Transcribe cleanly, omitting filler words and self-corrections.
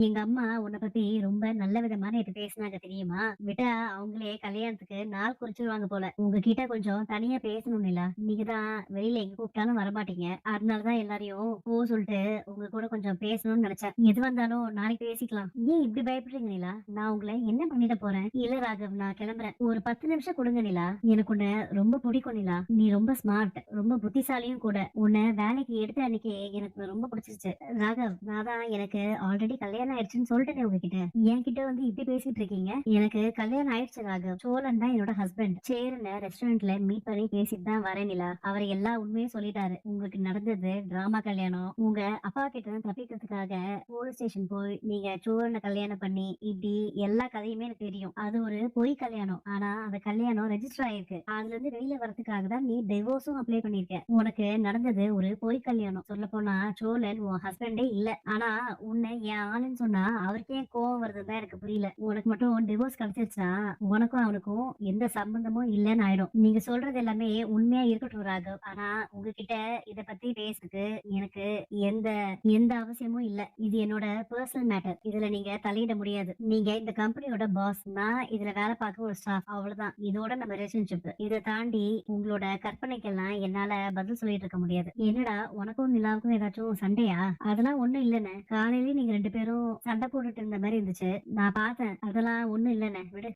எங்க அம்மா உன்னை பத்தி ரொம்ப நல்ல விதமா நேத்து பேசுனாங்க தெரியுமா? விட்டா அவங்களே கல்யாணத்துக்கு நாள் குறிச்சிருவாங்க போல. உங்ககிட்ட கொஞ்சம் தனியா பேசணும் நிலா. நீங்க தான் வெளியில எங்க கூப்பிட்டாலும் வரமாட்டீங்க. அதனாலதான் எல்லாரையும் சொல்லிட்டு உங்க கூட கொஞ்சம் பேசணும்னு நினைச்சேன். எது வந்தாலும் நாளைக்கு பேசிக்கலாம். ஏன் இப்படி பயப்படுறீங்க நிலா? நான் உங்களை என்ன பண்ணிட போறேன்? இல்ல ராகவ், நான் கிளம்புறேன். ஒரு 10 நிமிஷம் கொடுங்க நிலா. எனக்கு உன்னை ரொம்ப பிடிக்கும் நிலா. நீ ரொம்ப ஸ்மார்ட், ரொம்ப புத்திசாலியும் கூட. உன்னை வேலைக்கு எடுத்த அன்னைக்கு எனக்கு ரொம்ப பிடிச்சிருச்சு. ராகவ், நான் தான் எனக்கு ஆல்ரெடி கல்யாணம் ஆயிடுச்சுன்னு சொல்லிட்டேனே உங்ககிட்ட. என்கிட்ட வந்து இப்படி பேசிட்டு இருக்கீங்க? எனக்கு கல்யாணம் ஆயிடுச்சு ராகவ். சோழன் தான் என்னோட ஹஸ்பண்ட். சேர்னு ரெஸ்டாரண்ட்ல மீட் பண்ணி பேசிட்டு தான் வரேன் நிலா. அவர் எல்லா உண்மையும் சொல்லிட்டாரு. உங்களுக்கு நடந்தது டிராமா கல்யாணம். உங்க அப்பா கிட்ட இருந்து தப்பிக்கிறதுக்காக போலீஸ் ஸ்டேஷன் போய் நீங்க சோழனை கல்யாணம் பண்ணி இப்படி எல்லா கதையுமே எனக்கு தெரியும். அது ஒரு பொய் கல்யாணம். ஆனா அந்த கல்யாணம் ரெஜிஸ்டர் ஆயிருக்கு. அதுல இருந்து வெளியில வரதுக்காக தான் நீ டிவோர்ஸும் அப்ளை பண்ணிருக்க. உனக்கு நடந்தது ஒரு பொய் கல்யாணம். சொல்ல போனா சோழன் உன் ஹஸ்பண்டே இல்ல. ஆனா உன்னை என் ஆளுன்னு சொன்னா அவருக்கே கோவம் வருதுதான் எனக்கு புரியல. உனக்கு மட்டும் டிவோர்ஸ் கிடைச்சிருச்சா உனக்கும் அவனுக்கும் எந்த சம்பந்தமும் இல்லைன்னு ஆயிடும். நீங்க சொல்றது எல்லாமே உண்மையா இருக்கட்டும் ராகவ். ஆனா உங்ககிட்ட இத பத்தி பேசுறதுக்கு எனக்கு எந்த எந்த அவசியமும் இல்ல. இது என்னோட பர்சனல் மேட்டர். இதுல நீங்க தலையிட முடியாது. நீங்க இந்த கம்பெனியோட பாஸ். நான் இதுல வேலை பார்க்க ஒரு ஸ்டாஃப். அவ்வளவுதான். இதோட நம்ம ரிலேஷன்ஷிப். இதை தாண்டி உங்களோட கற்பனைக்கெல்லாம் என்னால பதில் சொல்லிட்டு இருக்க முடியாது. என்னடா உனக்கும் நிலாவுக்கும் ஏதாச்சும் சண்டையா? அதெல்லாம் ஒண்ணும் இல்லைன்னு. காலையிலேயே நீங்க 2 பேரும் சண்டை போட்டுட்டு இருந்த மாதிரி இருந்துச்சு. நான் பார்த்தேன். அதெல்லாம் ஒண்ணும் இல்லைண்ணே, விடு.